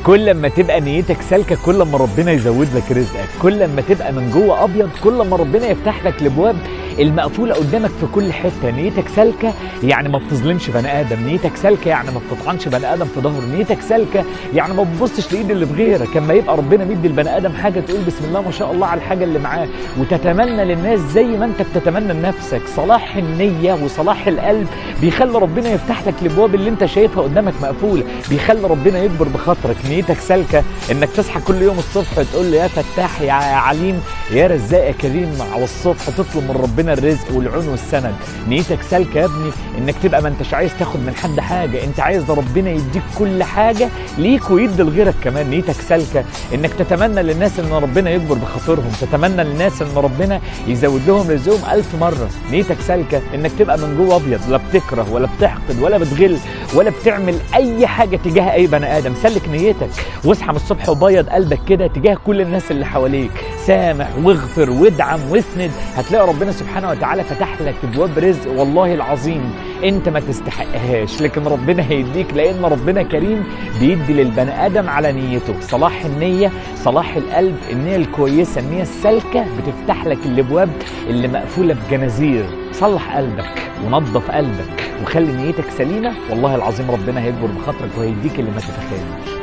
كل ما تبقى نيتك سالكه كل ما ربنا يزود لك رزقك، كل ما تبقى من جوه ابيض كل ما ربنا يفتح لك الابواب المقفوله قدامك في كل حته. نيتك سالكه يعني ما بتظلمش بني ادم، نيتك سالكه يعني ما بتطعنش بني ادم في ظهره، نيتك سالكه يعني ما بتبصش لايد اللي في غيرك. اما يبقى ربنا مدي البني ادم حاجه تقول بسم الله ما شاء الله على الحاجه اللي معاه، وتتمنى للناس زي ما انت بتتمنى لنفسك. صلاح النيه وصلاح القلب بيخلي ربنا يفتح لك الابواب اللي انت شايفها قدامك مقفوله، بيخلي ربنا يكبر بخاطرك. نيتك سالكه انك تصحى كل يوم الصبح تقول له يا فتاح يا عليم يا رزاق يا كريم، على الصبح تطلب من ربنا الرزق والعون والسند. نيتك سالكه يا ابني انك تبقى ما انتش عايز تاخد من حد حاجه، انت عايز ربنا يديك كل حاجه ليك ويدي لغيرك كمان. نيتك سالكه انك تتمنى للناس ان ربنا يكبر بخاطرهم، تتمنى للناس ان ربنا يزود لهم رزقهم 1000 مره. نيتك سالكه انك تبقى من جوه ابيض، لا بتكره ولا بتحقد ولا بتغل ولا بتعمل اي حاجه تجاه اي بني ادم. سلك نيتك واصحى من الصبح وبيض قلبك كده تجاه كل الناس اللي حواليك، سامح واغفر وادعم واسند، هتلاقي ربنا سبحانه وتعالى فتح لك ابواب رزق والله العظيم انت ما تستحقهاش، لكن ربنا هيديك لان ربنا كريم بيدي للبني ادم على نيته. صلاح النيه، صلاح القلب، النيه الكويسه، النيه السالكه بتفتح لك الابواب اللي مقفوله بجنازير. صلح قلبك ونظف قلبك وخلي نيتك سليمه، والله العظيم ربنا هيكبر بخاطرك وهيديك اللي ما تتخيلوش.